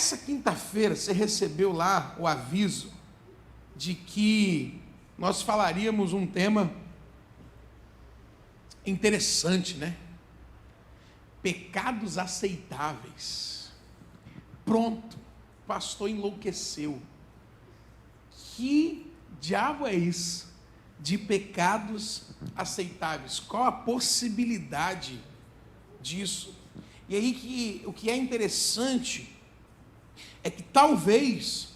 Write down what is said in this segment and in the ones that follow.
essa quinta-feira você recebeu lá o aviso de que nós falaríamos um tema interessante, né? Pecados aceitáveis. Pronto, o pastor enlouqueceu. Que diabo é isso de pecados aceitáveis? Qual a possibilidade disso? E aí o que é interessante é que talvez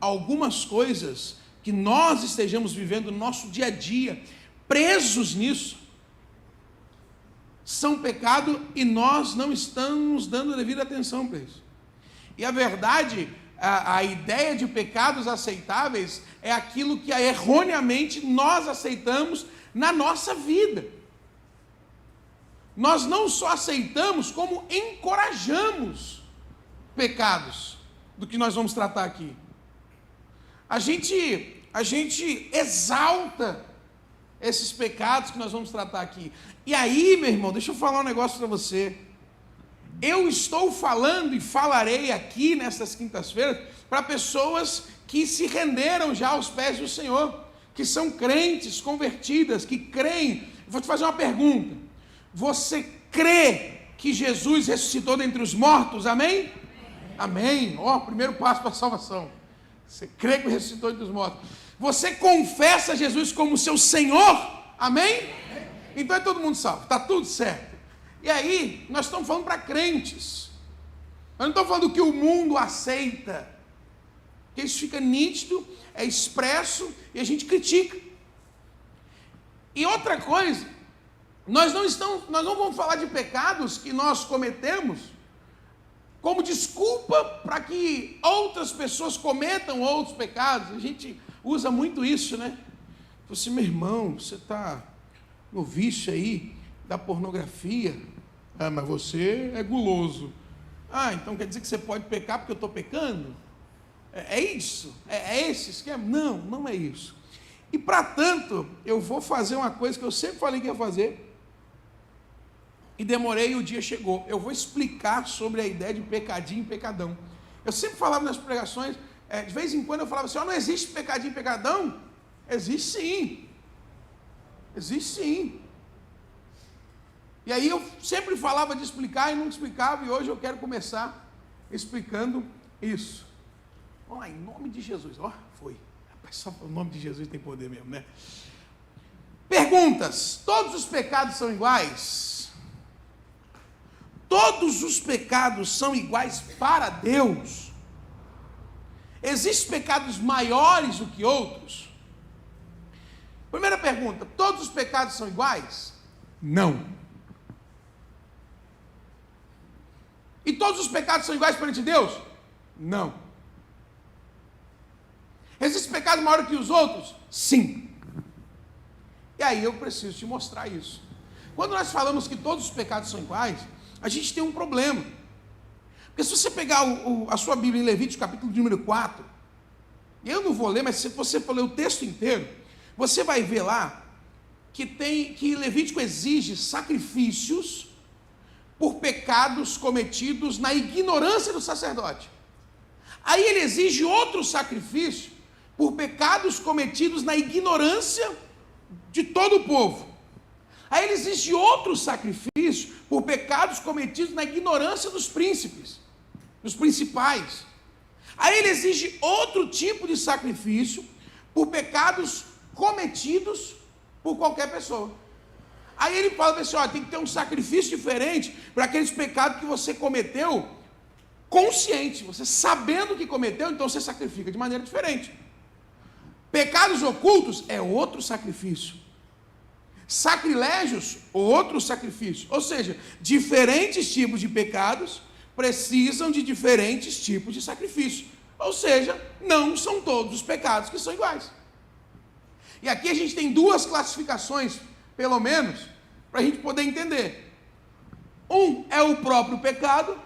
algumas coisas que nós estejamos vivendo no nosso dia a dia, presos nisso, são pecado e nós não estamos dando devida atenção para isso. E a verdade, a ideia de pecados aceitáveis é aquilo que erroneamente nós aceitamos na nossa vida. Nós não só aceitamos, como encorajamos pecados do que nós vamos tratar aqui. A gente exalta esses pecados que nós vamos tratar aqui. E aí, meu irmão, deixa eu falar um negócio para você. Eu estou falando e falarei aqui nessas quintas-feiras para pessoas que se renderam já aos pés do Senhor, que são crentes, convertidas, que creem. Vou te fazer uma pergunta. Você crê que Jesus ressuscitou dentre os mortos? Amém? Amém. Ó, primeiro passo para a salvação. Você crê que ressuscitou dentre os mortos. Você confessa Jesus como seu Senhor? Amém? Então é todo mundo salvo. Está tudo certo. E aí, nós estamos falando para crentes. Nós não estamos falando do que o mundo aceita. Porque isso fica nítido, é expresso e a gente critica. E outra coisa, nós não vamos falar de pecados que nós cometemos como desculpa para que outras pessoas cometam outros pecados. A gente usa muito isso, né? Você, meu irmão, você está no vício aí da pornografia. Ah, mas você é guloso. Ah, então quer dizer que você pode pecar porque eu estou pecando? É isso? É esse esquema? Não, não é isso. E para tanto, eu vou fazer uma coisa que eu sempre falei que ia fazer, e demorei e o dia chegou. Eu vou explicar sobre a ideia de pecadinho e pecadão. Eu sempre falava nas pregações, de vez em quando eu falava assim, não existe pecadinho e pecadão? Existe sim. Existe sim. E aí eu sempre falava de explicar e não explicava, e hoje eu quero começar explicando isso. Vamos lá, em nome de Jesus. Ó, foi. Rapaz, só o nome de Jesus tem poder mesmo, né? Perguntas. Todos os pecados são iguais? Todos os pecados são iguais para Deus? Existem pecados maiores do que outros? Primeira pergunta, todos os pecados são iguais? Não. E todos os pecados são iguais perante Deus? Não. Existem pecados maiores que os outros? Sim. E aí eu preciso te mostrar isso. Quando nós falamos que todos os pecados são iguais, a gente tem um problema. Porque se você pegar a sua Bíblia em Levítico, capítulo de número 4, eu não vou ler, mas se você for ler o texto inteiro, você vai ver lá que Levítico exige sacrifícios por pecados cometidos na ignorância do sacerdote. Aí ele exige outro sacrifício por pecados cometidos na ignorância de todo o povo. Aí ele exige outro sacrifício por pecados cometidos na ignorância dos príncipes, dos principais. Aí ele exige outro tipo de sacrifício por pecados cometidos por qualquer pessoa. Aí ele fala assim, tem que ter um sacrifício diferente para aqueles pecados que você cometeu consciente, você sabendo que cometeu, então você sacrifica de maneira diferente. Pecados ocultos é outro sacrifício. Sacrilégios, outro sacrifício. Ou seja, diferentes tipos de pecados precisam de diferentes tipos de sacrifício. Ou seja, não são todos os pecados que são iguais. E aqui a gente tem duas classificações, pelo menos, para a gente poder entender. Um é o próprio pecado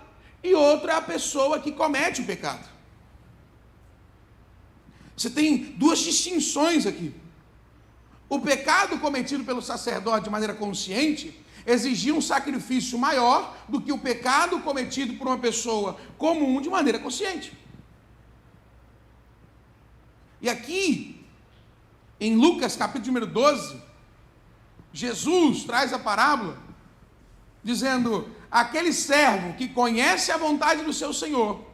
e outro é a pessoa que comete o pecado. Você tem duas distinções aqui. O pecado cometido pelo sacerdote de maneira consciente exigia um sacrifício maior do que o pecado cometido por uma pessoa comum de maneira consciente. E aqui, em Lucas capítulo número 12, Jesus traz a parábola dizendo: aquele servo que conhece a vontade do seu Senhor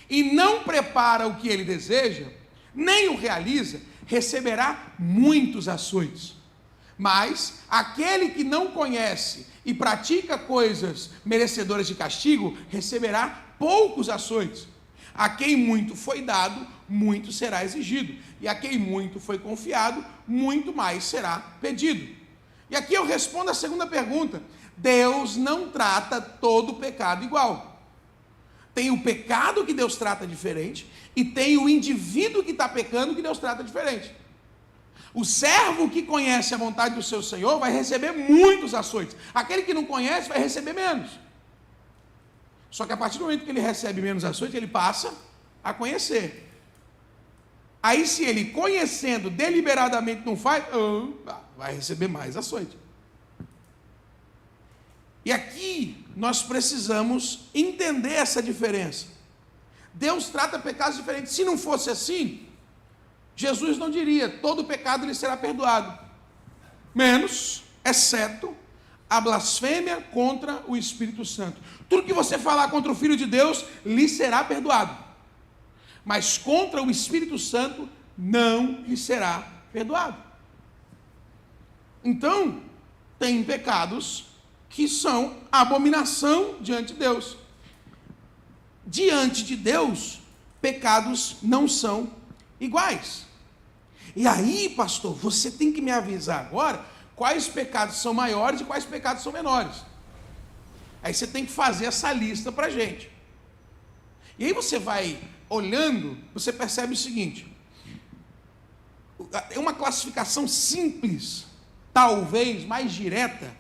e não prepara o que ele deseja, nem o realiza, receberá muitos açoites. Mas aquele que não conhece e pratica coisas merecedoras de castigo, receberá poucos açoites. A quem muito foi dado, muito será exigido. E a quem muito foi confiado, muito mais será pedido. E aqui eu respondo a segunda pergunta. Deus não trata todo pecado igual. Tem o pecado que Deus trata diferente e tem o indivíduo que está pecando que Deus trata diferente. O servo que conhece a vontade do seu Senhor vai receber muitos açoites. Aquele que não conhece vai receber menos. Só que a partir do momento que ele recebe menos açoites, ele passa a conhecer. Aí se ele conhecendo deliberadamente não faz, vai receber mais açoite. E aqui nós precisamos entender essa diferença. Deus trata pecados diferentes. Se não fosse assim, Jesus não diria: todo pecado lhe será perdoado, menos, exceto, a blasfêmia contra o Espírito Santo. Tudo que você falar contra o Filho de Deus, lhe será perdoado, mas contra o Espírito Santo, não lhe será perdoado. Então, tem pecados que são abominação diante de Deus. Diante de Deus, pecados não são iguais. E aí, pastor, você tem que me avisar agora quais pecados são maiores e quais pecados são menores. Aí você tem que fazer essa lista para a gente. E aí você vai olhando, você percebe o seguinte: é uma classificação simples, talvez mais direta,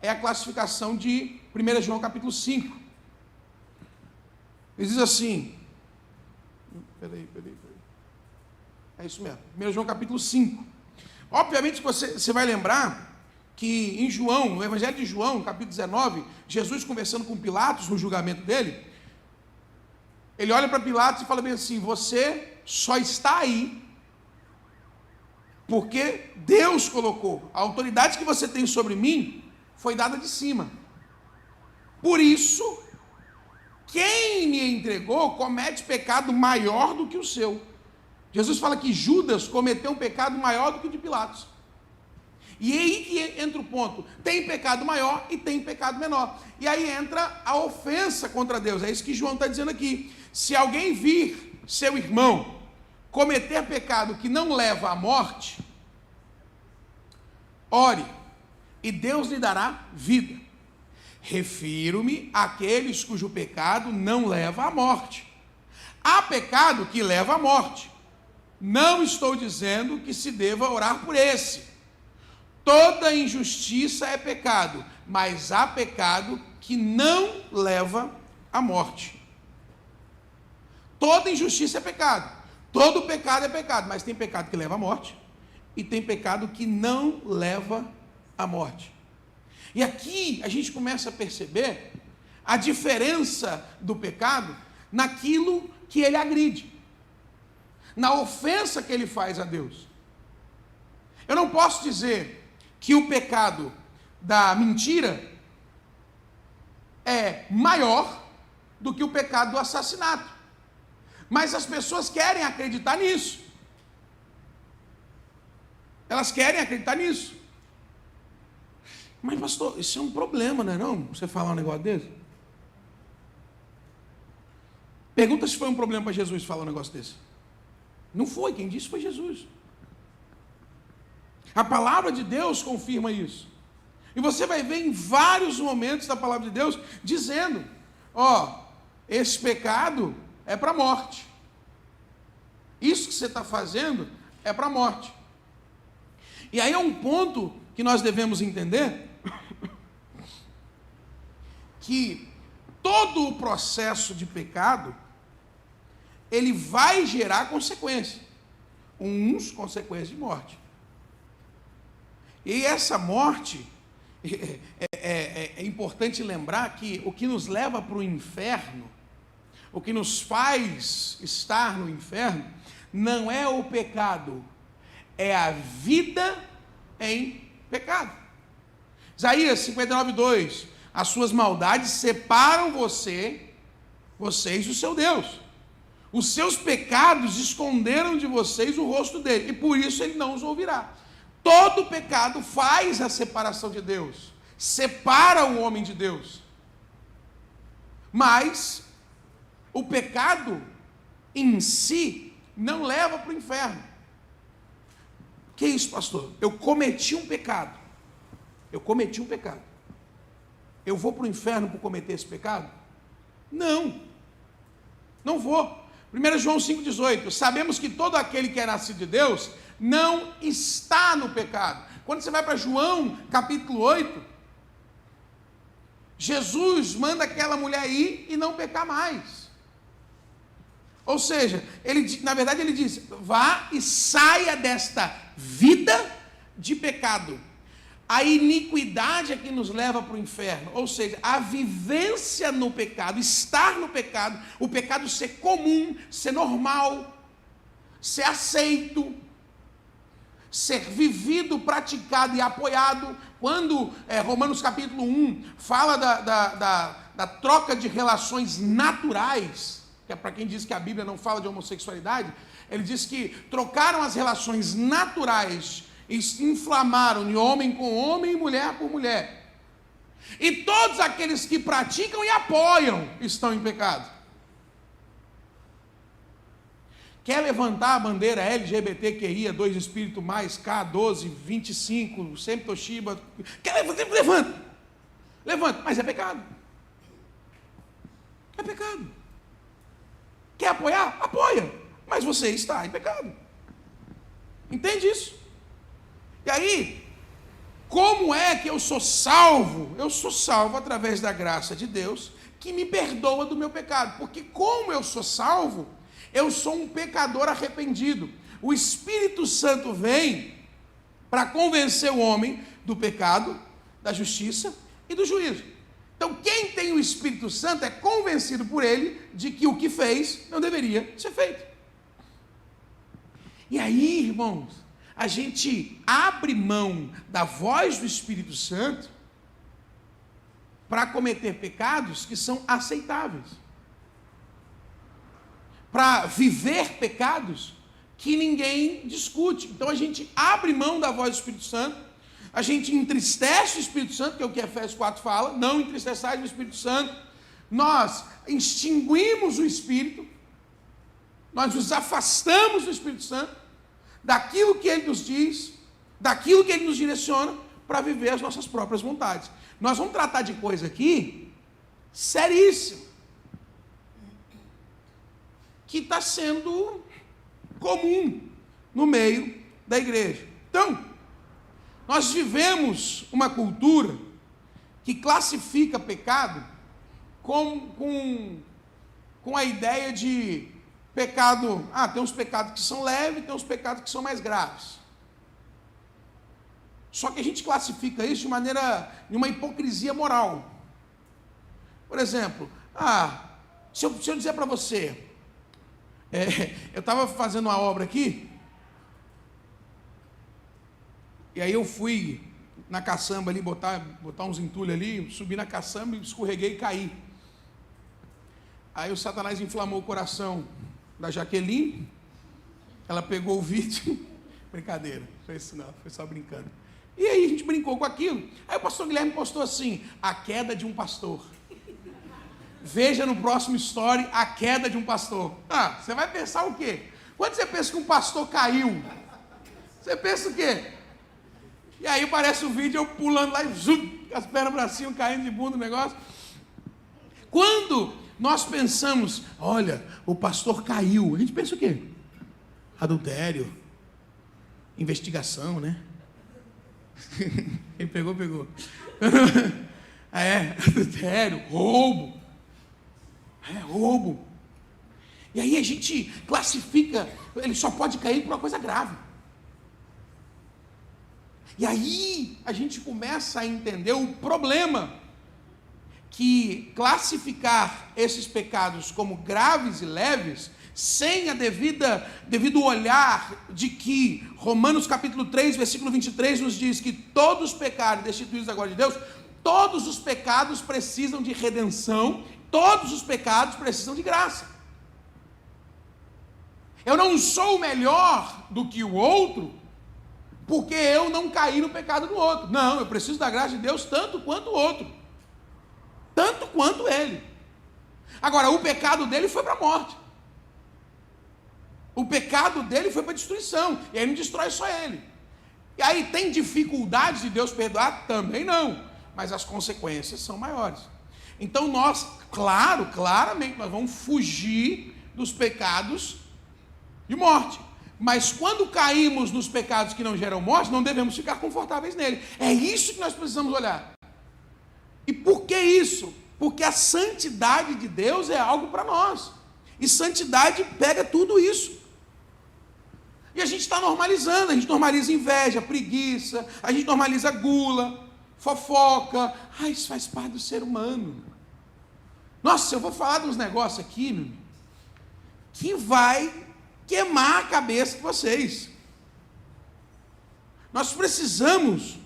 é a classificação de 1 João capítulo 5. Ele diz assim, peraí. É isso mesmo, 1 João capítulo 5. Obviamente você vai lembrar que em João, no Evangelho de João, capítulo 19, Jesus conversando com Pilatos no julgamento dele, ele olha para Pilatos e fala bem assim: você só está aí porque Deus colocou. A autoridade que você tem sobre mim foi dada de cima. Por isso, quem me entregou comete pecado maior do que o seu. Jesus fala que Judas cometeu um pecado maior do que o de Pilatos. E aí que entra o ponto: tem pecado maior e tem pecado menor. E aí entra a ofensa contra Deus. É isso que João está dizendo aqui. Se alguém vir seu irmão cometer pecado que não leva à morte, ore, e Deus lhe dará vida. Refiro-me àqueles cujo pecado não leva à morte. Há pecado que leva à morte. Não estou dizendo que se deva orar por esse. Toda injustiça é pecado, mas há pecado que não leva à morte. Toda injustiça é pecado. Todo pecado é pecado, mas tem pecado que leva à morte e tem pecado que não leva à morte. E aqui a gente começa a perceber a diferença do pecado naquilo que ele agride, na ofensa que ele faz a Deus. Eu não posso dizer que o pecado da mentira é maior do que o pecado do assassinato, mas as pessoas querem acreditar nisso. Elas querem acreditar nisso. Mas pastor, isso é um problema, não é não? Você falar um negócio desse? Pergunta se foi um problema para Jesus falar um negócio desse. Não foi, quem disse foi Jesus. A palavra de Deus confirma isso. E você vai ver em vários momentos da palavra de Deus dizendo: esse pecado é para a morte. Isso que você está fazendo é para a morte. E aí é um ponto que nós devemos entender, que todo o processo de pecado, ele vai gerar consequências. Consequências de morte. E essa morte, é importante lembrar que o que nos leva para o inferno, o que nos faz estar no inferno, não é o pecado, é a vida em pecado. Isaías 59:2, as suas maldades separam vocês do seu Deus. Os seus pecados esconderam de vocês o rosto dele, e por isso ele não os ouvirá. Todo pecado faz a separação de Deus, separa o homem de Deus. Mas o pecado em si não leva para o inferno. Que isso, pastor? Eu cometi um pecado. Eu vou para o inferno por cometer esse pecado? Não vou. 1 João 5,18, sabemos que todo aquele que é nascido de Deus não está no pecado. Quando você vai para João capítulo 8, Jesus manda aquela mulher ir e não pecar mais. Ou seja, na verdade ele diz, vá e saia desta vida de pecado. A iniquidade é que nos leva para o inferno, ou seja, a vivência no pecado, estar no pecado, o pecado ser comum, ser normal, ser aceito, ser vivido, praticado e apoiado. Quando Romanos capítulo 1 fala da troca de relações naturais, que é para quem diz que a Bíblia não fala de homossexualidade, ele diz que trocaram as relações naturais e se inflamaram de homem com homem e mulher por mulher. E todos aqueles que praticam e apoiam estão em pecado. Quer levantar a bandeira LGBTQIA, 2 espírito mais, K12, 25, sempre Toshiba, levanta, mas é pecado. É pecado. Quer apoiar? Apoia, mas você está em pecado. Entende isso? E aí, como é que eu sou salvo? Eu sou salvo através da graça de Deus, que me perdoa do meu pecado. Porque como eu sou salvo, eu sou um pecador arrependido. O Espírito Santo vem para convencer o homem do pecado, da justiça e do juízo. Então, quem tem o Espírito Santo é convencido por ele de que o que fez não deveria ser feito. E aí, irmãos, a gente abre mão da voz do Espírito Santo para cometer pecados que são aceitáveis, para viver pecados que ninguém discute. Então a gente abre mão da voz do Espírito Santo, a gente entristece o Espírito Santo, que é o que Efésios 4 fala, não entristeçais o Espírito Santo, nós extinguimos o Espírito, nós nos afastamos do Espírito Santo, daquilo que ele nos diz, daquilo que ele nos direciona, para viver as nossas próprias vontades. Nós vamos tratar de coisa aqui seríssima, que está sendo comum no meio da igreja. Então, nós vivemos uma cultura que classifica pecado com a ideia de pecado, tem uns pecados que são leves, tem uns pecados que são mais graves. Só que a gente classifica isso de uma hipocrisia moral. Por exemplo, se eu dizer para você, eu estava fazendo uma obra aqui, e aí eu fui na caçamba ali, botar uns entulhos ali, subi na caçamba, escorreguei e caí. Aí o Satanás inflamou o coração da Jaqueline, ela pegou o vídeo, brincadeira, foi isso não, foi só brincando. E aí a gente brincou com aquilo. Aí o pastor Guilherme postou assim, a queda de um pastor. Veja no próximo story a queda de um pastor. Você vai pensar o quê? Quando você pensa que um pastor caiu, você pensa o quê? E aí parece o vídeo eu pulando lá e com as pernas para cima, caindo de bunda no negócio. Quando nós pensamos, olha, o pastor caiu, a gente pensa o quê? Adultério, investigação, né? Quem pegou. Adultério, roubo. Roubo. E aí a gente classifica, ele só pode cair por uma coisa grave. E aí a gente começa a entender o problema, que classificar esses pecados como graves e leves, sem a devido olhar de que Romanos capítulo 3, versículo 23 nos diz que todos pecaram e destituídos da glória de Deus, todos os pecados precisam de redenção, todos os pecados precisam de graça. Eu não sou melhor do que o outro, porque eu não caí no pecado do outro. Não, eu preciso da graça de Deus tanto quanto o outro. Tanto quanto ele. Agora, o pecado dele foi para a morte. O pecado dele foi para a destruição. E aí não destrói só ele. E aí tem dificuldade de Deus perdoar? Também não. Mas as consequências são maiores. Então nós, claramente, nós vamos fugir dos pecados de morte. Mas quando caímos nos pecados que não geram morte, não devemos ficar confortáveis nele. É isso que nós precisamos olhar. E por que isso? Porque a santidade de Deus é algo para nós. E santidade pega tudo isso. E a gente está normalizando, a gente normaliza inveja, preguiça, a gente normaliza gula, fofoca. Isso faz parte do ser humano. Nossa, eu vou falar de uns negócios aqui, meu, que vai queimar a cabeça de vocês. Nós precisamos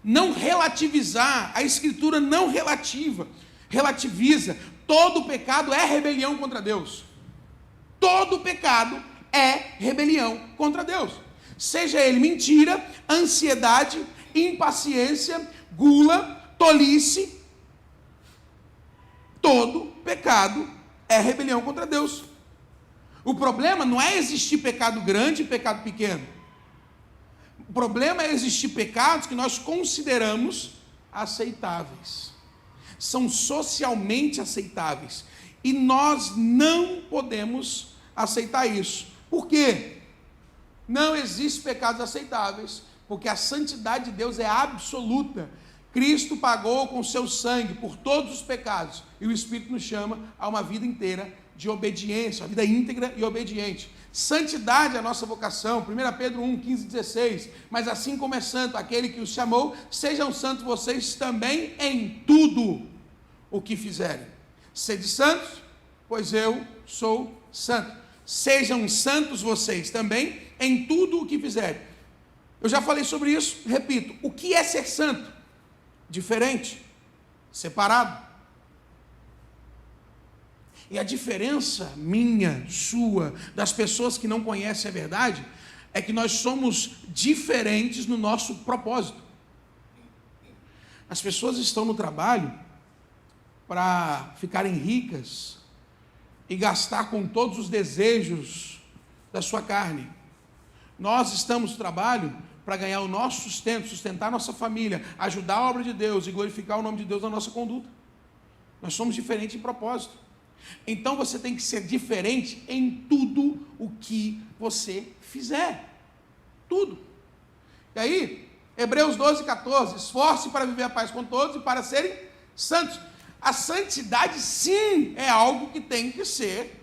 não relativizar, a Escritura não relativiza. Todo pecado é rebelião contra Deus. Todo pecado é rebelião contra Deus. Seja ele mentira, ansiedade, impaciência, gula, tolice. Todo pecado é rebelião contra Deus. O problema não é existir pecado grande e pecado pequeno. O problema é existir pecados que nós consideramos aceitáveis. São socialmente aceitáveis. E nós não podemos aceitar isso. Por quê? Não existem pecados aceitáveis, porque a santidade de Deus é absoluta. Cristo pagou com seu sangue por todos os pecados, e o Espírito nos chama a uma vida inteira de obediência, uma vida íntegra e obediente. Santidade é a nossa vocação, 1 Pedro 1, 15, 16, mas assim como é santo aquele que os chamou, sejam santos vocês também em tudo o que fizerem. Sede santos, pois eu sou santo. Sejam santos vocês também em tudo o que fizerem. Eu já falei sobre isso, repito, o que é ser santo? Diferente, separado. E a diferença minha, sua, das pessoas que não conhecem a verdade, é que nós somos diferentes no nosso propósito. As pessoas estão no trabalho para ficarem ricas e gastar com todos os desejos da sua carne. Nós estamos no trabalho para ganhar o nosso sustento, sustentar a nossa família, ajudar a obra de Deus e glorificar o nome de Deus na nossa conduta. Nós somos diferentes em propósito. Então você tem que ser diferente em tudo o que você fizer. Tudo. E aí, Hebreus 12, 14, esforce para viver a paz com todos e para serem santos. A santidade, sim, é algo que tem que ser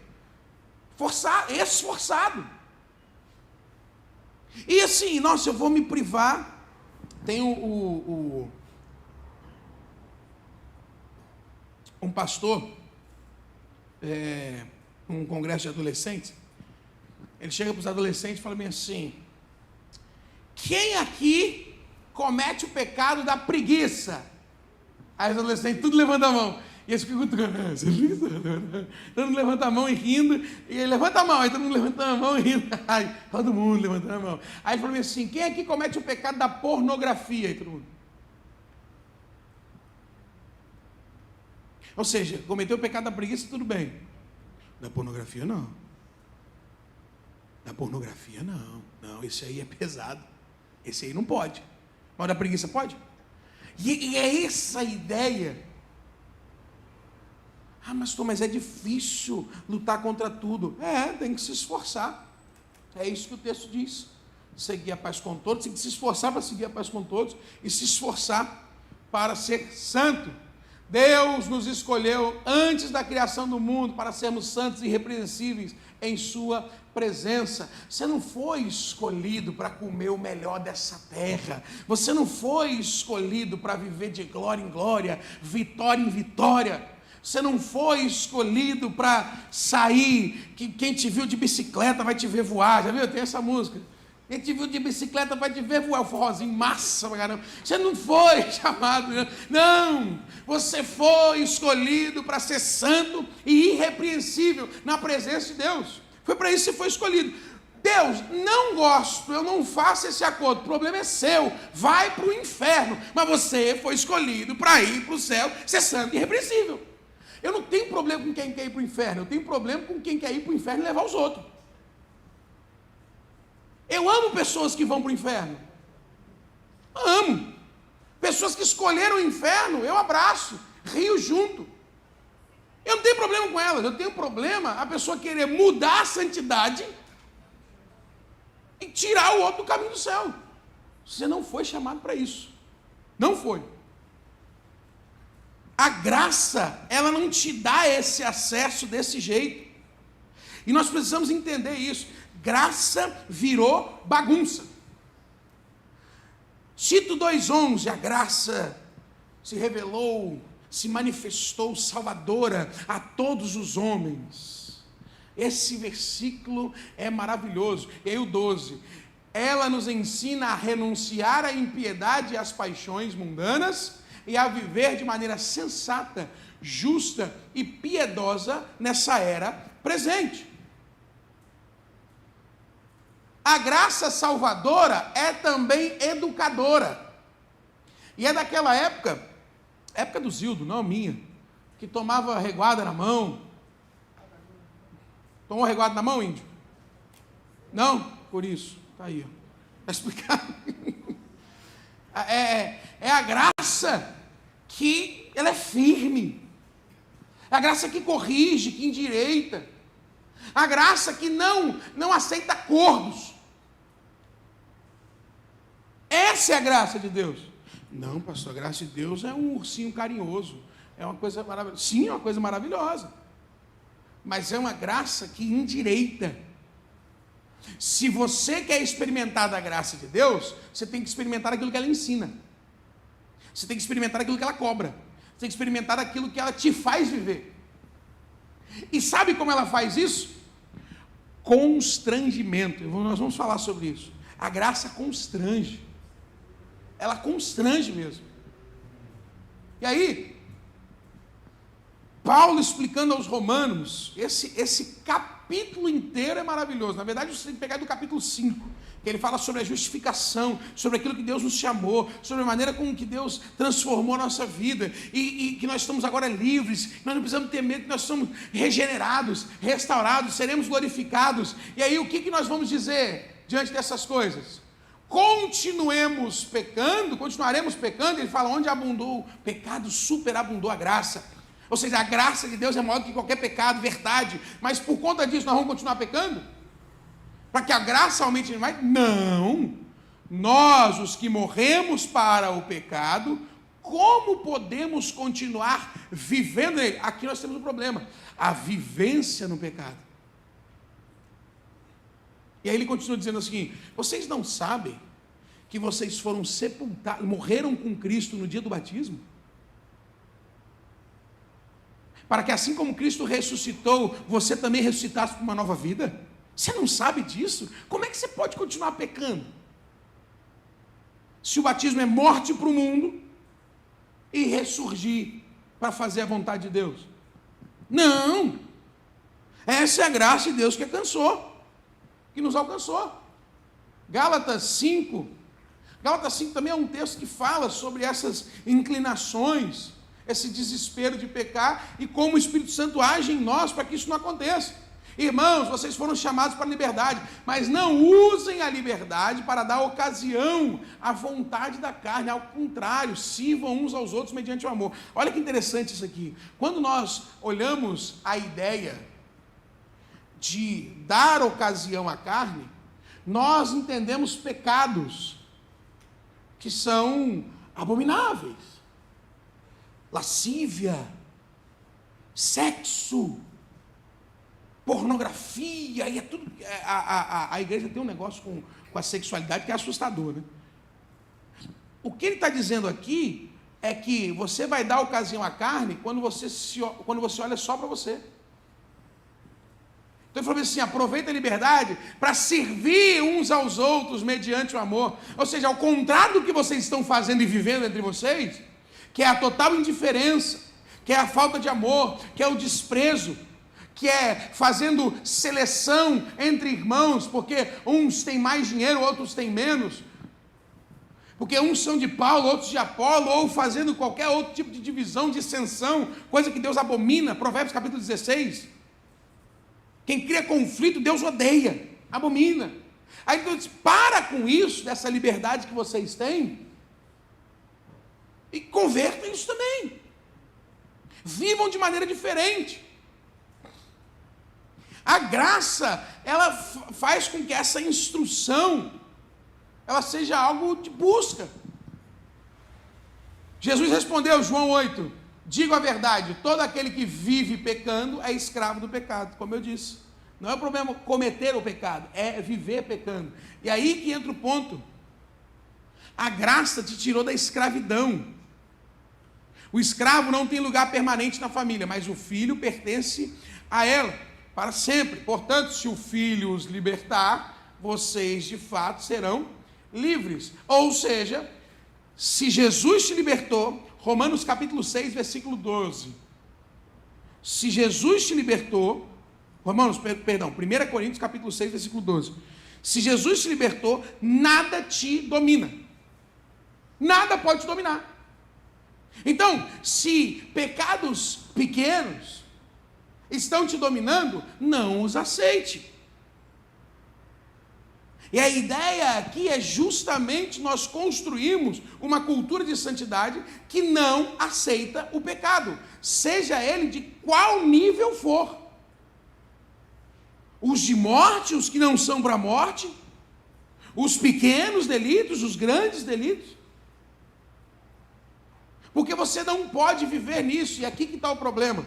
esforçado. E assim, nossa, eu vou me privar. Tem um pastor, um congresso de adolescentes, ele chega para os adolescentes e fala bem assim: quem aqui comete o pecado da preguiça? Aí os adolescentes tudo levanta a mão. E eles ficam todo mundo levanta a mão e rindo. E ele levanta a mão, aí todo mundo levanta a mão e rindo. Aí, todo mundo levantando a mão. Aí ele falou assim: quem aqui comete o pecado da pornografia? Aí todo mundo. Ou seja, cometeu o pecado da preguiça, tudo bem. Da pornografia, não. Da pornografia, não. Não, esse aí é pesado. Esse aí não pode. Mas da preguiça pode? E é essa a ideia. Mas é difícil lutar contra tudo. Tem que se esforçar. É isso que o texto diz. Seguir a paz com todos, tem que se esforçar para seguir a paz com todos e se esforçar para ser santo. Deus nos escolheu antes da criação do mundo para sermos santos e irrepreensíveis em sua presença. Você não foi escolhido para comer o melhor dessa terra. Você não foi escolhido para viver de glória em glória, vitória em vitória. Você não foi escolhido para sair, que quem te viu de bicicleta vai te ver voar. Já viu? Tem essa música. Quem te viu de bicicleta vai te ver voar. O forrozinho, massa pra caramba. Você não foi chamado. Não. Você foi escolhido para ser santo e irrepreensível na presença de Deus. Foi para isso que você foi escolhido. Deus, não gosto, eu não faço esse acordo, o problema é seu, vai para o inferno. Mas você foi escolhido para ir para o céu, ser santo e irrepreensível. Eu não tenho problema com quem quer ir para o inferno, eu tenho problema com quem quer ir para o inferno e levar os outros. Eu amo pessoas que vão para o inferno. Amo. Pessoas que escolheram o inferno, eu abraço, rio junto. Eu não tenho problema com elas, eu tenho problema a pessoa querer mudar a santidade e tirar o outro do caminho do céu. Você não foi chamado para isso. Não foi. A graça, ela não te dá esse acesso desse jeito. E nós precisamos entender isso. Graça virou bagunça. Tito 2,11, a graça se revelou, se manifestou salvadora a todos os homens. Esse versículo é maravilhoso. E aí o 12, ela nos ensina a renunciar à impiedade e às paixões mundanas e a viver de maneira sensata, justa e piedosa nessa era presente. A graça salvadora é também educadora. E é daquela época do Zildo, não minha, que tomava reguada na mão. Tomou reguada na mão, índio? Não? Por isso. Está aí. Está explicado. É a graça que ela é firme. É a graça que corrige, que endireita. A graça que não aceita acordos. Essa é a graça de Deus. Não, pastor, a graça de Deus é um ursinho carinhoso. É uma coisa maravilhosa. Sim, é uma coisa maravilhosa. Mas é uma graça que endireita. Se você quer experimentar da graça de Deus, você tem que experimentar aquilo que ela ensina. Você tem que experimentar aquilo que ela cobra. Você tem que experimentar aquilo que ela te faz viver. E sabe como ela faz isso? Constrangimento. Nós vamos falar sobre isso. A graça constrange. Ela constrange mesmo. E aí, Paulo explicando aos romanos, esse capítulo inteiro é maravilhoso. Na verdade, você tem que pegar do capítulo 5, que ele fala sobre a justificação, sobre aquilo que Deus nos chamou, sobre a maneira como que Deus transformou a nossa vida, e que nós estamos agora livres, nós não precisamos ter medo, que nós somos regenerados, restaurados, seremos glorificados. E aí, o que nós vamos dizer diante dessas coisas? Continuaremos pecando, ele fala, onde abundou o pecado, superabundou a graça. Ou seja, a graça de Deus é maior do que qualquer pecado, verdade. Mas por conta disso nós vamos continuar pecando? Para que a graça aumente mais? Não. Nós, os que morremos para o pecado, como podemos continuar vivendo nele? Aqui nós temos um problema. A vivência no pecado. E aí ele continua dizendo assim, vocês não sabem que vocês foram sepultados, morreram com Cristo no dia do batismo? Para que assim como Cristo ressuscitou, você também ressuscitasse para uma nova vida? Você não sabe disso? Como é que você pode continuar pecando? Se o batismo é morte para o mundo e ressurgir para fazer a vontade de Deus. Não! Essa é a graça de Deus que alcançou, que nos alcançou. Gálatas 5 também é um texto que fala sobre essas inclinações, esse desespero de pecar e como o Espírito Santo age em nós para que isso não aconteça. Irmãos, vocês foram chamados para a liberdade, mas não usem a liberdade para dar ocasião à vontade da carne, ao contrário, sirvam uns aos outros mediante o amor. Olha que interessante isso aqui. Quando nós olhamos a ideia de dar ocasião à carne, nós entendemos pecados que são abomináveis. lascívia, sexo, pornografia, e é tudo. A igreja tem um negócio com a sexualidade que é assustador, né? O que ele está dizendo aqui é que você vai dar ocasião à carne quando você olha só para você. Então ele falou assim: aproveita a liberdade para servir uns aos outros mediante o amor. Ou seja, ao contrário do que vocês estão fazendo e vivendo entre vocês, que é a total indiferença, que é a falta de amor, que é o desprezo, que é fazendo seleção entre irmãos, porque uns têm mais dinheiro, outros têm menos, porque uns são de Paulo, outros de Apolo, ou fazendo qualquer outro tipo de divisão, dissensão, coisa que Deus abomina. Provérbios capítulo 16. Quem cria conflito, Deus odeia, abomina. Aí Deus diz: para com isso, dessa liberdade que vocês têm, e convertam isso também. Vivam de maneira diferente. A graça, ela faz com que essa instrução, ela seja algo de busca. Jesus respondeu, João 8, digo a verdade, todo aquele que vive pecando é escravo do pecado, como eu disse. Não é o problema cometer o pecado, é viver pecando. E aí que entra o ponto. A graça te tirou da escravidão. O escravo não tem lugar permanente na família, mas o filho pertence a ela para sempre. Portanto, se o filho os libertar, vocês de fato serão livres. Ou seja, se Jesus te libertou, Romanos capítulo 6, versículo 12. Se Jesus te libertou, 1 Coríntios capítulo 6, versículo 12. Se Jesus te libertou, nada te domina. Nada pode te dominar. Então, se pecados pequenos estão te dominando, não os aceite. E a ideia aqui é justamente nós construirmos uma cultura de santidade que não aceita o pecado, seja ele de qual nível for. Os de morte, os que não são para a morte, os pequenos delitos, os grandes delitos. Porque você não pode viver nisso, e aqui que está o problema.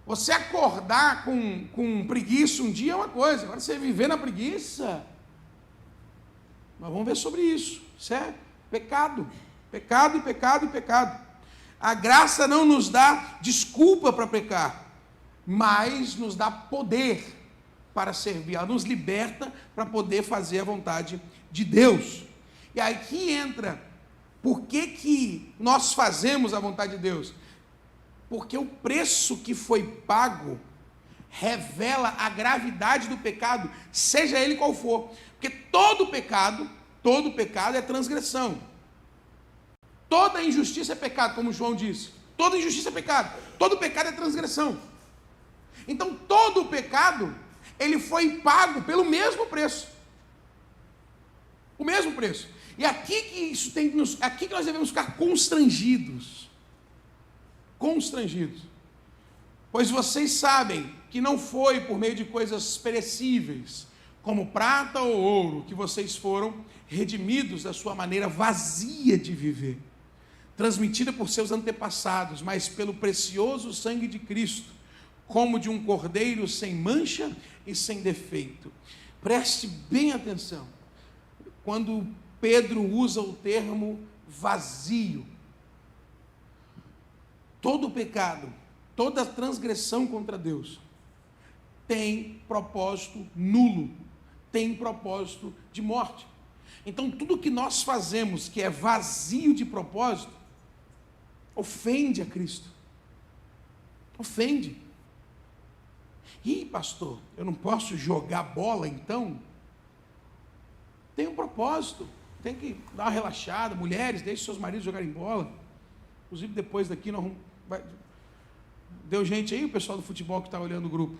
Você acordar com preguiça um dia é uma coisa, agora você viver na preguiça, nós vamos ver sobre isso, certo? Pecado, pecado e pecado e pecado. A graça não nos dá desculpa para pecar, mas nos dá poder para servir, ela nos liberta para poder fazer a vontade de Deus. E aí que entra, por que nós fazemos a vontade de Deus? Porque o preço que foi pago revela a gravidade do pecado, seja ele qual for. Porque todo pecado é transgressão. Toda injustiça é pecado, como João disse. Toda injustiça é pecado. Todo pecado é transgressão. Então, todo pecado, ele foi pago pelo mesmo preço. O mesmo preço. E aqui que nós devemos ficar constrangidos. Constrangidos. Pois vocês sabem que não foi por meio de coisas perecíveis, como prata ou ouro, que vocês foram redimidos da sua maneira vazia de viver, transmitida por seus antepassados, mas pelo precioso sangue de Cristo, como de um cordeiro sem mancha e sem defeito. Preste bem atenção. Quando Pedro usa o termo vazio, todo pecado, toda transgressão contra Deus tem propósito nulo, tem propósito de morte. Então, tudo que nós fazemos que é vazio de propósito, ofende a Cristo. Ofende. Ih, pastor, eu não posso jogar bola então? Tem um propósito, tem que dar uma relaxada. Mulheres, deixem seus maridos jogarem bola. Inclusive, depois daqui, nós vamos... Deu gente aí, o pessoal do futebol que está olhando o grupo?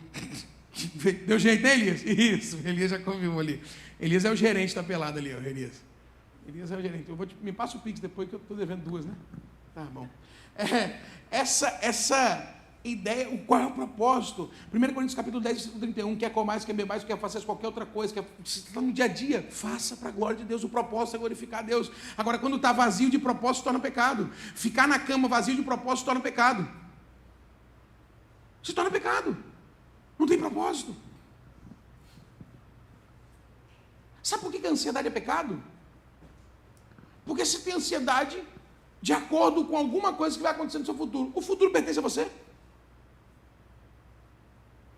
Deu gente, né, Elias? Isso, Elias já confirmou ali. Elias é o gerente da pelada ali, ó, Elias. Elias é o gerente. Me passa o Pix depois, que eu estou devendo 2, né? Tá bom. ideia, qual é o propósito? 1 Coríntios capítulo 10, versículo 31, quer comais, quer bebais, quer façais qualquer outra coisa, quer, se está no dia a dia, faça para a glória de Deus, o propósito é glorificar a Deus. Agora, quando está vazio de propósito, se torna pecado. Ficar na cama vazio de propósito, se torna pecado. Se torna pecado. Não tem propósito. Sabe por que a ansiedade é pecado? Porque você tem ansiedade de acordo com alguma coisa que vai acontecer no seu futuro. O futuro pertence a você.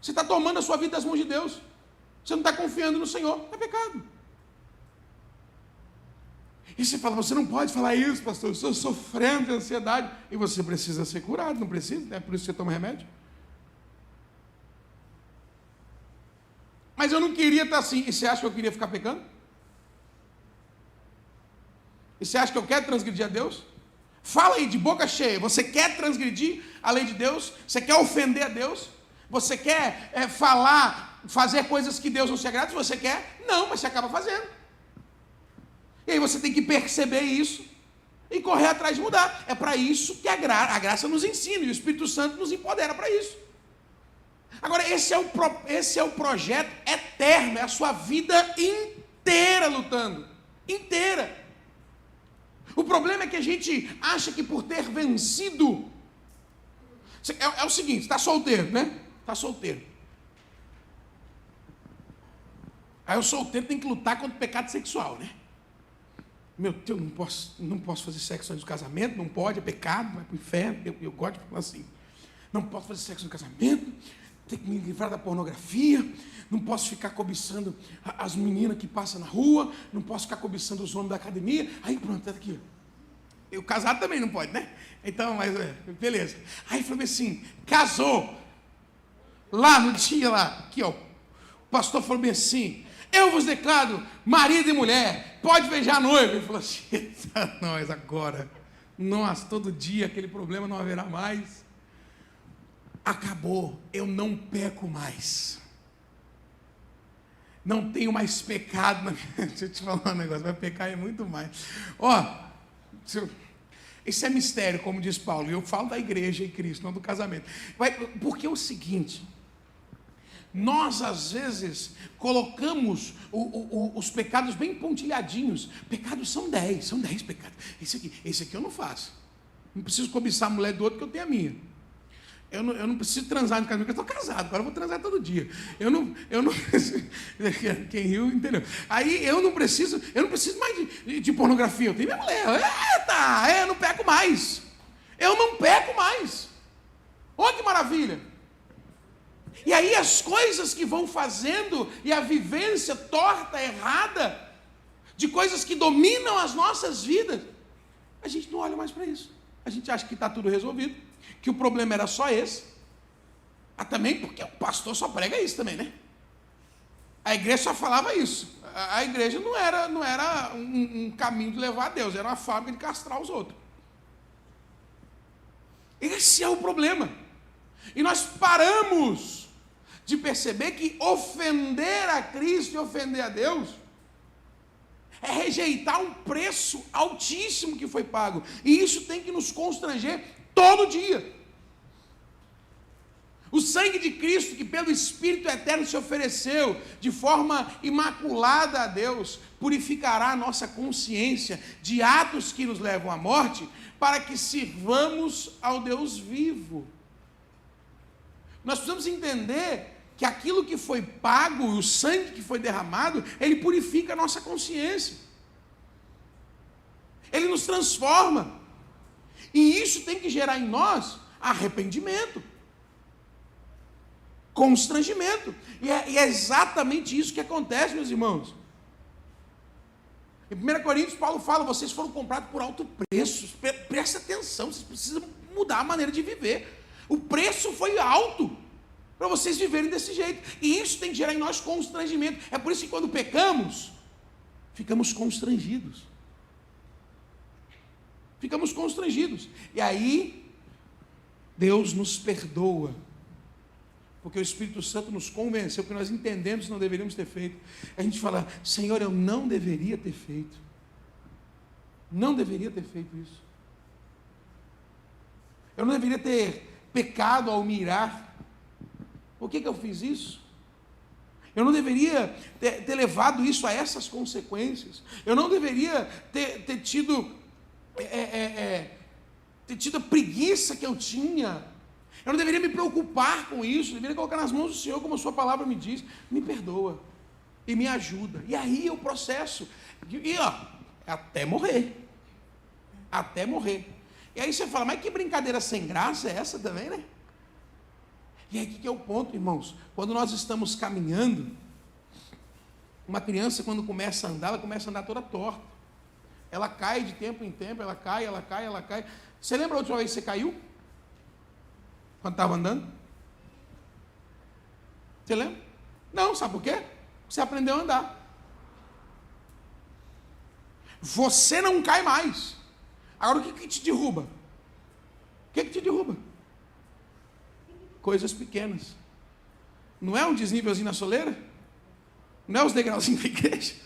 Você está tomando a sua vida das mãos de Deus. Você não está confiando no Senhor. É pecado. E você fala, você não pode falar isso, pastor. Eu estou sofrendo de ansiedade. E você precisa ser curado, não precisa? É por isso que você toma remédio. Mas eu não queria estar assim. E você acha que eu queria ficar pecando? E você acha que eu quero transgredir a Deus? Fala aí, de boca cheia. Você quer transgredir a lei de Deus? Você quer ofender a Deus? Você quer fazer coisas que Deus não se agrada? Se você quer, não, mas você acaba fazendo. E aí você tem que perceber isso e correr atrás de mudar. É para isso que a graça nos ensina e o Espírito Santo nos empodera para isso. Agora, esse é o projeto eterno, é a sua vida inteira lutando. Inteira. O problema é que a gente acha que por ter vencido... É o seguinte, está solteiro, né? Está solteiro. Aí o solteiro tem que lutar contra o pecado sexual, né? Meu Deus, não posso fazer sexo antes do casamento, não pode, é pecado, vai para o inferno. Eu gosto de falar assim. Não posso fazer sexo no casamento, tem que me livrar da pornografia, não posso ficar cobiçando as meninas que passam na rua, não posso ficar cobiçando os homens da academia. Aí pronto, é aqui. O casado também não pode, né? Então, mas beleza. Aí falei assim, casou. Lá no dia lá, aqui ó, o pastor falou bem assim, eu vos declaro marido e mulher, pode beijar a noiva. Ele falou assim, nós agora, nossa, todo dia aquele problema não haverá mais. Acabou, eu não peco mais. Não tenho mais pecado. Deixa eu te falar um negócio, vai pecar é muito mais. Ó, isso é mistério, como diz Paulo, e eu falo da igreja e Cristo, não do casamento. Porque é o seguinte, nós às vezes colocamos os pecados bem pontilhadinhos. Pecados são 10 pecados. Esse aqui eu não faço. Não preciso cobiçar a mulher do outro, porque eu tenho a minha. Eu não preciso transar no casamento, porque eu estou casado, agora eu vou transar todo dia. Eu não quem riu, entendeu? Aí eu não preciso mais de pornografia, eu tenho minha mulher. Eu não peco mais. Eu não peco mais. Olha que maravilha. E aí as coisas que vão fazendo, e a vivência torta, errada, de coisas que dominam as nossas vidas, a gente não olha mais para isso. A gente acha que está tudo resolvido, que o problema era só esse. Também porque o pastor só prega isso também, né? A igreja só falava isso. A igreja não era um caminho de levar a Deus, era uma fábrica de castrar os outros. Esse é o problema. E nós paramos de perceber que ofender a Cristo e ofender a Deus é rejeitar um preço altíssimo que foi pago. E isso tem que nos constranger todo dia. O sangue de Cristo, que pelo Espírito Eterno se ofereceu de forma imaculada a Deus, purificará a nossa consciência de atos que nos levam à morte, para que sirvamos ao Deus vivo. Nós precisamos entender que aquilo que foi pago, o sangue que foi derramado, ele purifica a nossa consciência. Ele nos transforma. E isso tem que gerar em nós arrependimento, constrangimento. E é exatamente isso que acontece, meus irmãos. Em 1 Coríntios, Paulo fala, vocês foram comprados por alto preço. Presta atenção, vocês precisam mudar a maneira de viver. O preço foi alto para vocês viverem desse jeito. E isso tem que gerar em nós constrangimento. É por isso que quando pecamos, ficamos constrangidos. Ficamos constrangidos. E aí, Deus nos perdoa. Porque o Espírito Santo nos convenceu que nós entendemos que não deveríamos ter feito. A gente fala, Senhor, eu não deveria ter feito. Não deveria ter feito isso. Eu não deveria ter pecado ao me irar. Por que eu fiz isso? Eu não deveria ter levado isso a essas consequências. Eu não deveria ter tido a preguiça que eu tinha. Eu não deveria me preocupar com isso. Eu deveria colocar nas mãos do Senhor, como a sua palavra me diz. Me perdoa e me ajuda. E aí o processo. E até morrer. Até morrer. E aí você fala, mas que brincadeira sem graça é essa também, né? E aí que é o ponto, irmãos? Quando nós estamos caminhando, uma criança quando começa a andar, ela começa a andar toda torta. Ela cai de tempo em tempo, ela cai. Você lembra a última vez que você caiu? Quando estava andando? Você lembra? Não, sabe por quê? Você aprendeu a andar. Você não cai mais. Agora o que te derruba? O que te derruba? Coisas pequenas. Não é um desnívelzinho na soleira? Não é os degrauzinhos da igreja?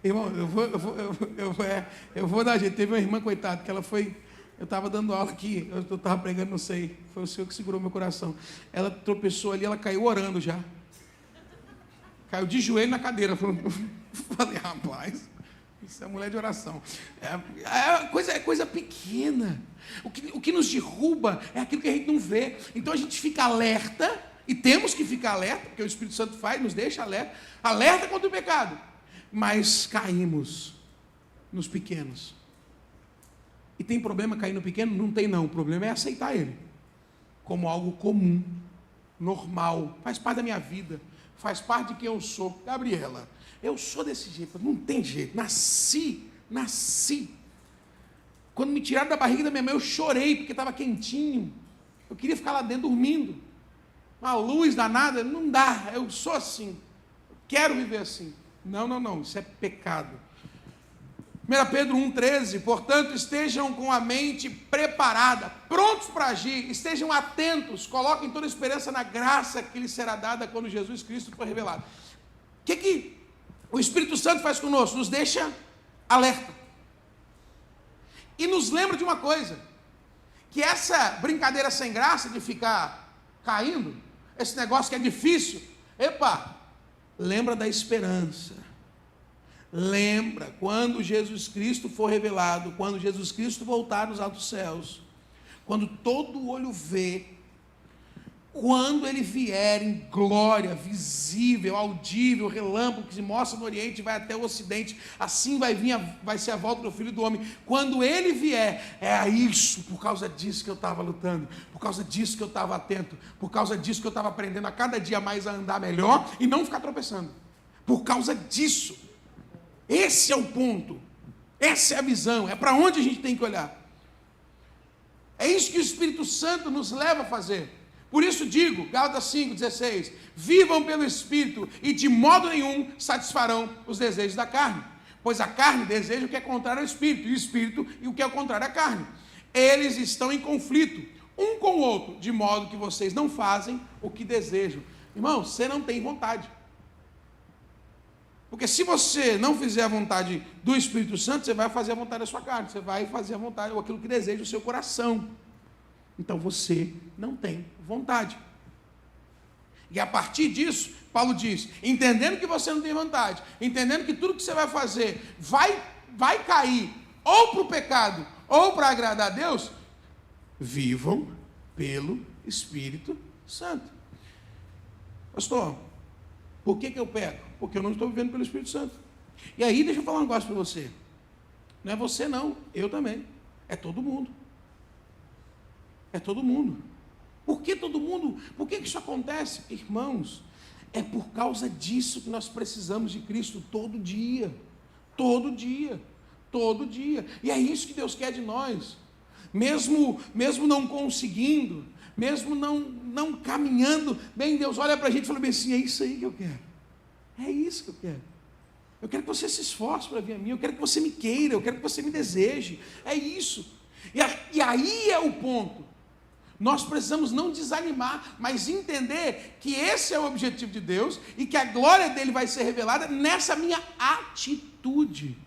Irmão, eu vou dar jeito. Teve uma irmã, coitada, que ela foi... Eu estava dando aula aqui, eu estava pregando, não sei. Foi o Senhor que segurou meu coração. Ela tropeçou ali, ela caiu orando já. Caiu de joelho na cadeira. Falei, rapaz... Isso é mulher de oração. É coisa pequena. O que nos derruba é aquilo que a gente não vê. Então a gente fica alerta, e temos que ficar alerta, porque o Espírito Santo faz, nos deixa alerta contra o pecado. Mas caímos nos pequenos. E tem problema cair no pequeno? Não tem não. O problema é aceitar ele como algo comum, normal, faz parte da minha vida, faz parte de quem eu sou. Gabriela, eu sou desse jeito, não tem jeito, nasci. Quando me tiraram da barriga da minha mãe, eu chorei, porque estava quentinho, eu queria ficar lá dentro dormindo, uma luz danada, não dá, eu sou assim, eu quero viver assim. Não, isso é pecado. 1 Pedro 1,13, portanto, estejam com a mente preparada, prontos para agir, estejam atentos, coloquem toda a esperança na graça que lhes será dada quando Jesus Cristo for revelado. O que o Espírito Santo faz conosco? Nos deixa alerta. E nos lembra de uma coisa, que essa brincadeira sem graça de ficar caindo, esse negócio que é difícil, lembra da esperança. Lembra, quando Jesus Cristo for revelado, quando Jesus Cristo voltar nos altos céus, quando todo olho vê, quando ele vier em glória, visível, audível, relâmpago, que se mostra no Oriente e vai até o Ocidente, assim vai ser a volta do Filho do Homem. Quando ele vier, isso, por causa disso que eu estava lutando, por causa disso que eu estava atento, por causa disso que eu estava aprendendo a cada dia mais a andar melhor e não ficar tropeçando. Por causa disso. Esse é o ponto. Essa é a visão. É para onde a gente tem que olhar. É isso que o Espírito Santo nos leva a fazer. Por isso digo, Gálatas 5,16, vivam pelo Espírito e de modo nenhum satisfarão os desejos da carne. Pois a carne deseja o que é contrário ao Espírito, e o Espírito e o que é o contrário à carne. Eles estão em conflito, um com o outro, de modo que vocês não fazem o que desejam. Irmão, você não tem vontade. Porque se você não fizer a vontade do Espírito Santo, você vai fazer a vontade da sua carne, você vai fazer a vontade, ou aquilo que deseja o seu coração. Então você não tem vontade. E a partir disso, Paulo diz, entendendo que você não tem vontade, entendendo que tudo que você vai fazer vai cair ou para o pecado, ou para agradar a Deus, vivam pelo Espírito Santo. Pastor, por que eu peco? Porque eu não estou vivendo pelo Espírito Santo. E aí, deixa eu falar um negócio para você. Não é você não, eu também. É todo mundo. É todo mundo. Por que todo mundo? Por que isso acontece? Irmãos, é por causa disso que nós precisamos de Cristo todo dia. Todo dia. Todo dia. E é isso que Deus quer de nós. Mesmo não conseguindo, mesmo não caminhando, bem, Deus olha para a gente e fala bem assim, é isso aí que eu quero. É isso que eu quero. Eu quero que você se esforce para vir a mim, eu quero que você me queira, eu quero que você me deseje. É isso. E aí é o ponto. Nós precisamos não desanimar, mas entender que esse é o objetivo de Deus e que a glória dele vai ser revelada nessa minha atitude.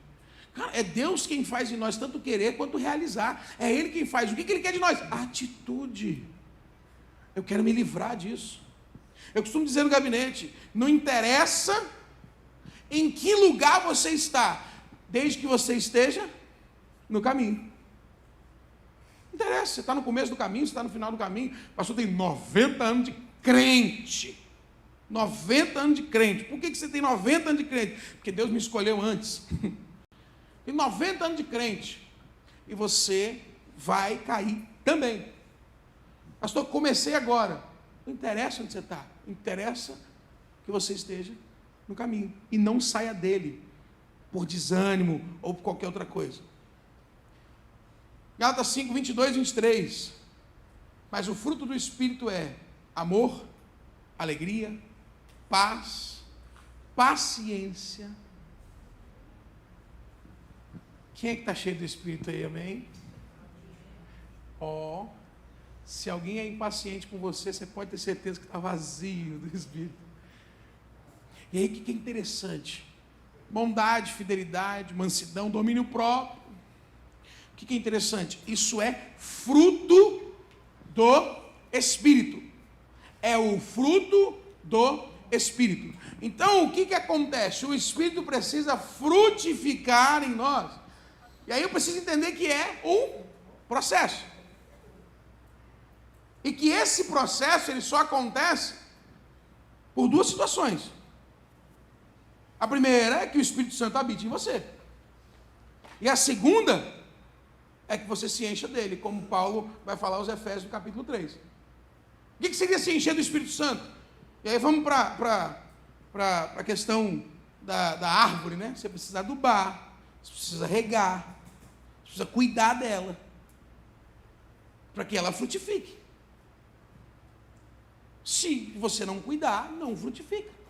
Cara, é Deus quem faz de nós tanto querer quanto realizar. É Ele quem faz. O que Ele quer de nós? Atitude. Eu quero me livrar disso. Eu costumo dizer no gabinete, não interessa em que lugar você está, desde que você esteja no caminho. Não interessa, você está no começo do caminho, você está no final do caminho. O pastor tem 90 anos de crente. 90 anos de crente. Por que você tem 90 anos de crente? Porque Deus me escolheu antes. Tem 90 anos de crente. E você vai cair também. Pastor, comecei agora. Não interessa onde você está. Interessa que você esteja no caminho. E não saia dele por desânimo ou por qualquer outra coisa. Gálatas 5, 22 e 23. Mas o fruto do Espírito é amor, alegria, paz, paciência. Quem é que está cheio do Espírito aí, amém? Se alguém é impaciente com você, você pode ter certeza que está vazio do Espírito. E aí o que é interessante? Bondade, fidelidade, mansidão, domínio próprio. O que é interessante? Isso é fruto do Espírito. É o fruto do Espírito. Então, o que acontece? O Espírito precisa frutificar em nós. E aí eu preciso entender que é um processo. E que esse processo, ele só acontece por duas situações. A primeira é que o Espírito Santo habite em você. E a segunda é que você se encha dele, como Paulo vai falar aos Efésios no capítulo 3. O que seria se encher do Espírito Santo? E aí vamos para a questão da árvore, né? Você precisa adubar, você precisa regar, você precisa cuidar dela, para que ela frutifique. Se você não cuidar, não frutifica.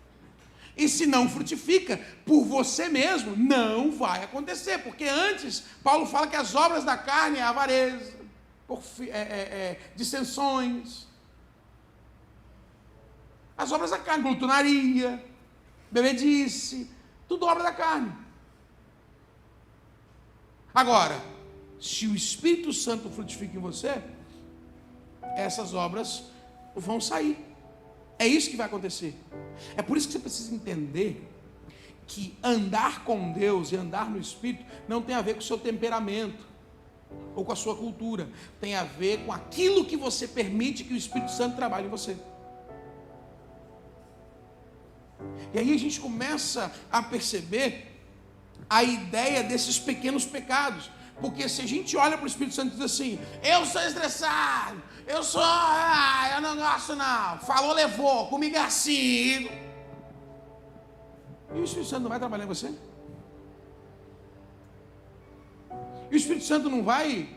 E se não frutifica, por você mesmo, não vai acontecer. Porque antes, Paulo fala que as obras da carne é avareza, dissensões. As obras da carne, glutonaria, bebedice, tudo obra da carne. Agora, se o Espírito Santo frutifica em você, essas obras vão sair. É isso que vai acontecer. É por isso que você precisa entender que andar com Deus e andar no Espírito não tem a ver com o seu temperamento ou com a sua cultura. Tem a ver com aquilo que você permite que o Espírito Santo trabalhe em você. E aí a gente começa a perceber a ideia desses pequenos pecados. Porque se a gente olha para o Espírito Santo e diz assim, eu sou estressado, eu não gosto não, falou, levou, comigo é assim. E o Espírito Santo não vai trabalhar em você? E o Espírito Santo não vai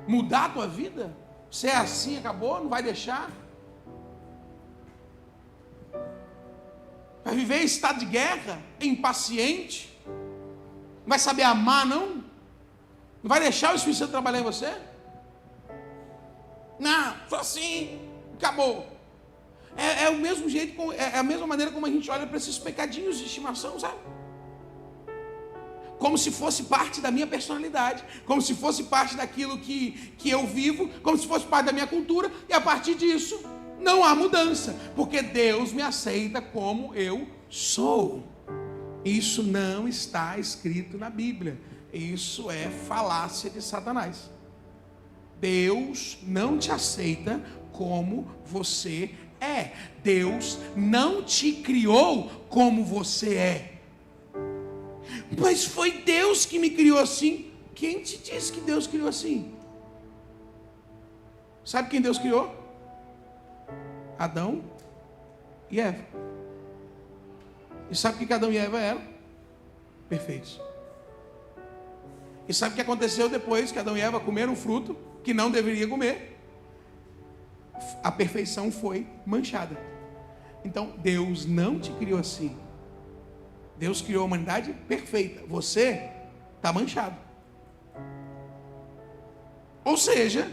mudar a tua vida? Você é assim, acabou, não vai deixar? Vai viver em estado de guerra, impaciente? Não vai saber amar, não? Não vai deixar o Espírito Santo trabalhar em você? Não, só assim, acabou. É o mesmo jeito, é a mesma maneira como a gente olha para esses pecadinhos de estimação, sabe? Como se fosse parte da minha personalidade, como se fosse parte daquilo que eu vivo, como se fosse parte da minha cultura, e a partir disso não há mudança, porque Deus me aceita como eu sou. Isso não está escrito na Bíblia. Isso é falácia de Satanás. Deus não te aceita como você é. Deus não te criou como você é. Mas foi Deus que me criou assim. Quem te disse que Deus criou assim? Sabe quem Deus criou? Adão e Eva. E sabe o que Adão e Eva eram? Perfeitos. E sabe o que aconteceu depois que Adão e Eva comeram um fruto que não deveria comer? A perfeição foi manchada. Então, Deus não te criou assim. Deus criou a humanidade perfeita. Você está manchado. Ou seja,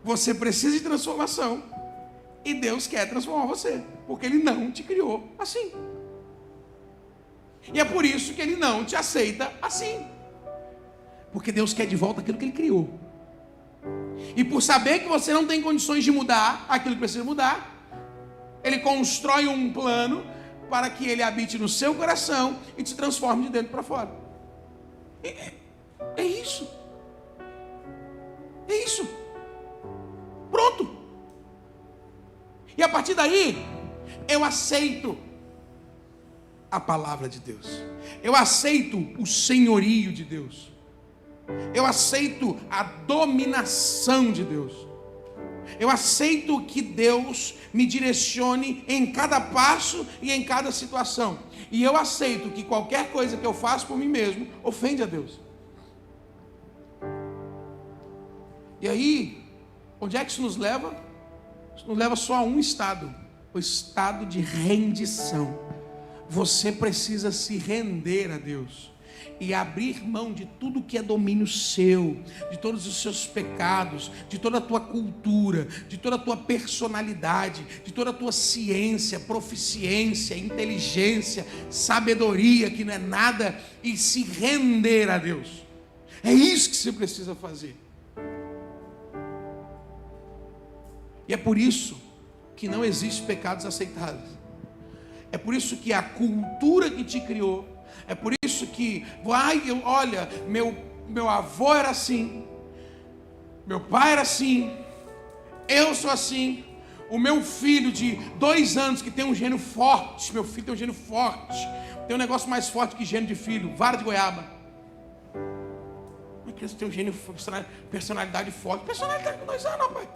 você precisa de transformação. E Deus quer transformar você. Porque Ele não te criou assim. E é por isso que Ele não te aceita assim. Porque Deus quer de volta aquilo que Ele criou. E por saber que você não tem condições de mudar aquilo que precisa mudar, Ele constrói um plano para que Ele habite no seu coração e te transforme de dentro para fora. É isso. É isso. Pronto. E a partir daí, eu aceito a palavra de Deus. Eu aceito o senhorio de Deus. Eu aceito a dominação de Deus. Eu aceito que Deus me direcione em cada passo e em cada situação. E eu aceito que qualquer coisa que eu faço por mim mesmo ofende a Deus. E aí, onde é que isso nos leva? Isso nos leva só a um estado: o estado de rendição. Você precisa se render a Deus e abrir mão de tudo que é domínio seu, de todos os seus pecados, de toda a tua cultura, de toda a tua personalidade, de toda a tua ciência, proficiência, inteligência, sabedoria, que não é nada, e se render a Deus. É isso que você precisa fazer. E é por isso que não existe pecados aceitáveis. É por isso que a cultura que te criou, é por isso que, olha, meu avô era assim, meu pai era assim, eu sou assim, o meu filho de 2 anos que tem um gênio forte, meu filho tem um gênio forte, tem um negócio mais forte que gênio de filho, vara de goiaba. Uma criança tem um gênio, personalidade forte, personalidade com 2 anos, rapaz.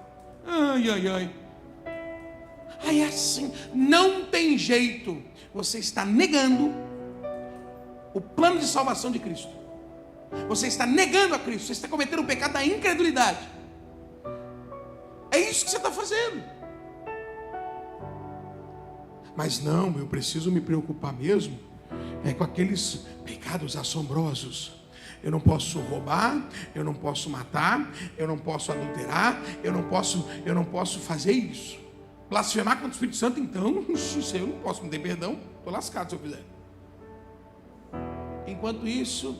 Ai. Aí é assim, não tem jeito. Você está negando o plano de salvação de Cristo. Você está negando a Cristo. Você está cometendo o pecado da incredulidade. É isso que você está fazendo. Mas não, eu preciso me preocupar mesmo com aqueles pecados assombrosos. Eu não posso roubar, eu não posso matar, eu não posso adulterar, eu não posso fazer isso. Blasfemar contra o Espírito Santo, então, isso eu não posso, me dar perdão, estou lascado se eu fizer. Enquanto isso,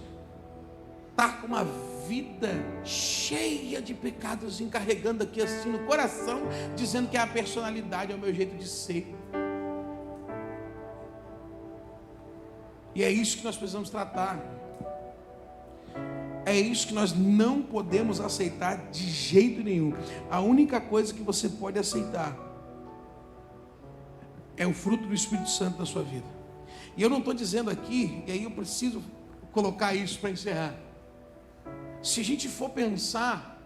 está com uma vida cheia de pecados, encarregando aqui assim no coração, dizendo que é a personalidade, é o meu jeito de ser. E é isso que nós precisamos tratar. É isso que nós não podemos aceitar de jeito nenhum. A única coisa que você pode aceitar é o fruto do Espírito Santo na sua vida. E eu não estou dizendo aqui, e aí eu preciso colocar isso para encerrar. Se a gente for pensar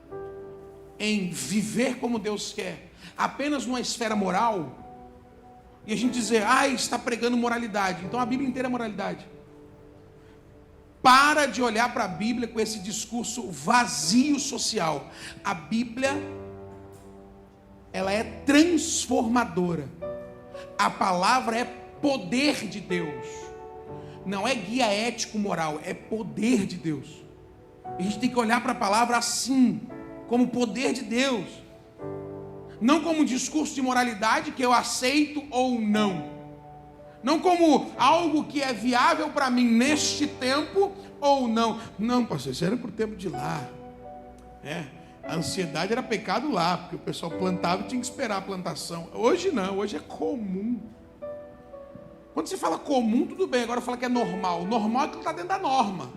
em viver como Deus quer, apenas numa esfera moral, e a gente dizer, está pregando moralidade, então a Bíblia inteira é moralidade. Para de olhar para a Bíblia com esse discurso vazio social. A Bíblia, ela é transformadora. A palavra é poder de Deus. Não é guia ético-moral, é poder de Deus. A gente tem que olhar para a palavra assim, como poder de Deus. Não como um discurso de moralidade que eu aceito ou não. Não como algo que é viável para mim neste tempo ou não. Não, pastor, isso era para o tempo de lá. A ansiedade era pecado lá, porque o pessoal plantava e tinha que esperar a plantação. Hoje não, hoje é comum. Quando você fala comum, tudo bem, agora fala que é normal. O normal é que está dentro da norma.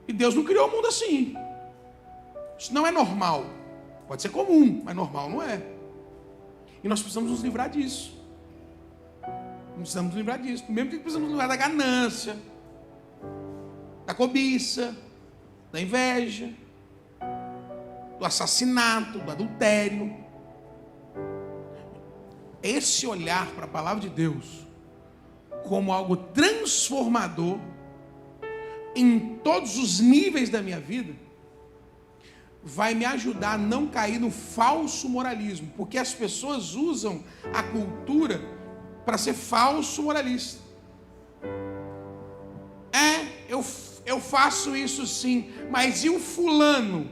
E Deus não criou o mundo assim. Isso não é normal. Pode ser comum, mas normal não é. E nós precisamos nos livrar disso. Precisamos nos livrar disso. Mesmo que precisamos nos livrar da ganância, da cobiça, da inveja, do assassinato, do adultério. Esse olhar para a palavra de Deus como algo transformador em todos os níveis da minha vida vai me ajudar a não cair no falso moralismo, porque as pessoas usam a cultura para ser falso moralista. Eu faço isso sim, mas e o fulano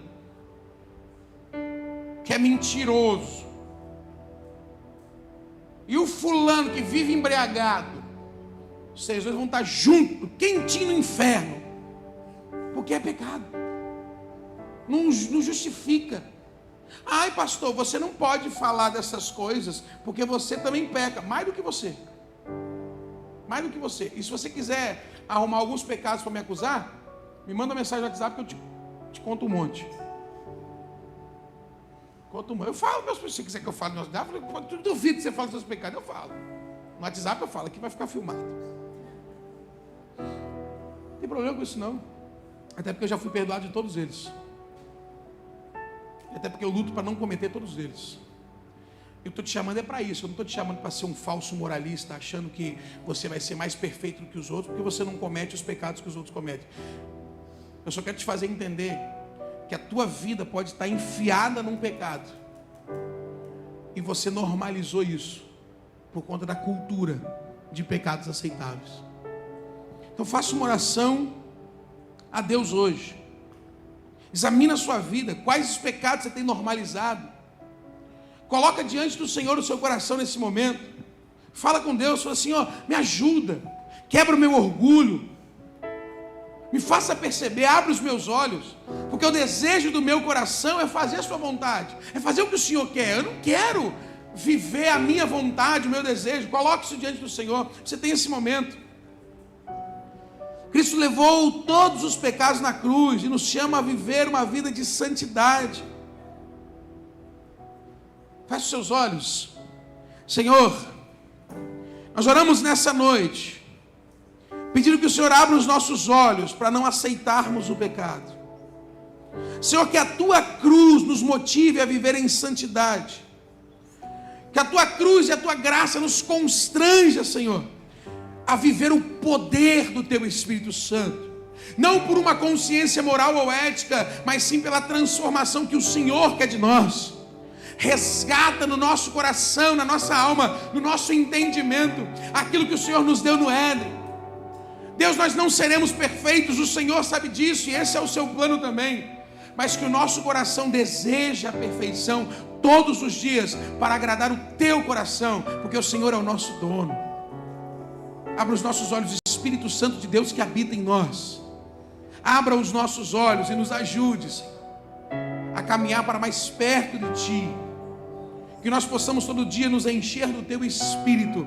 que é mentiroso? E o fulano que vive embriagado? Vocês dois vão estar juntos, quentinho no inferno. Porque é pecado. Não justifica. Ai, pastor, você não pode falar dessas coisas, porque você também peca, mais do que você. Mais do que você. E se você quiser arrumar alguns pecados para me acusar, me manda uma mensagem no WhatsApp que eu te conto um monte. Eu falo, se você quiser que eu fale no WhatsApp, eu duvido que você fale dos seus pecados, eu falo. No WhatsApp eu falo, aqui vai ficar filmado. Não tem problema com isso não. Até porque eu já fui perdoado de todos eles. Até porque eu luto para não cometer todos eles. Eu estou te chamando para isso. Eu não estou te chamando para ser um falso moralista, achando que você vai ser mais perfeito do que os outros, porque você não comete os pecados que os outros cometem. Eu só quero te fazer entender que a tua vida pode estar enfiada num pecado. E você normalizou isso por conta da cultura de pecados aceitáveis. Então faça uma oração a Deus hoje. Examina a sua vida, quais os pecados você tem normalizado. Coloca diante do Senhor o seu coração nesse momento. Fala com Deus, fala assim, me ajuda, quebra o meu orgulho, me faça perceber, abre os meus olhos, porque o desejo do meu coração é fazer a sua vontade, é fazer o que o Senhor quer. Eu não quero viver a minha vontade, o meu desejo. Coloque isso diante do Senhor. Você tem esse momento. Cristo levou todos os pecados na cruz e nos chama a viver uma vida de santidade. Feche os seus olhos. Senhor, nós oramos nessa noite, pedindo que o Senhor abra os nossos olhos para não aceitarmos o pecado. Senhor, que a Tua cruz nos motive a viver em santidade. Que a Tua cruz e a Tua graça nos constranja, Senhor, a viver o poder do Teu Espírito Santo. Não por uma consciência moral ou ética, mas sim pela transformação que o Senhor quer de nós. Resgata no nosso coração, na nossa alma, no nosso entendimento, aquilo que o Senhor nos deu no Éden. Deus, nós não seremos perfeitos, o Senhor sabe disso, e esse é o seu plano também. Mas que o nosso coração deseje a perfeição todos os dias, para agradar o Teu coração, porque o Senhor é o nosso dono. Abra os nossos olhos, Espírito Santo de Deus que habita em nós. Abra os nossos olhos e nos ajude, Senhor, a caminhar para mais perto de Ti. Que nós possamos todo dia nos encher do Teu Espírito,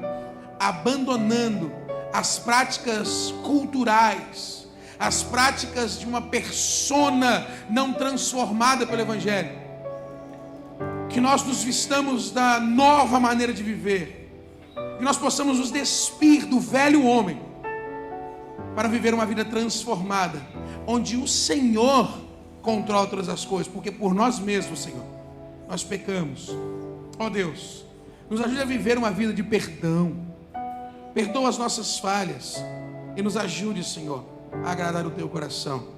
abandonando as práticas culturais, as práticas de uma persona não transformada pelo Evangelho. Que nós nos vistamos da nova maneira de viver. Que nós possamos nos despir do velho homem para viver uma vida transformada, onde o Senhor controla todas as coisas, porque por nós mesmos, Senhor, nós pecamos. Ó Deus, nos ajude a viver uma vida de perdão. Perdoa as nossas falhas e nos ajude, Senhor, a agradar o Teu coração.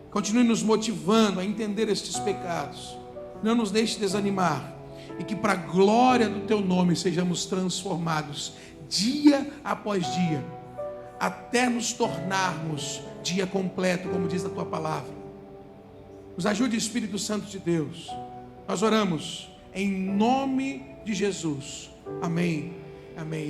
Continue nos motivando a entender estes pecados. Não nos deixe desanimar. E que para a glória do Teu nome sejamos transformados dia após dia, até nos tornarmos dia completo, como diz a Tua palavra. Nos ajude, Espírito Santo de Deus. Nós oramos em nome de Jesus. Amém. Amém.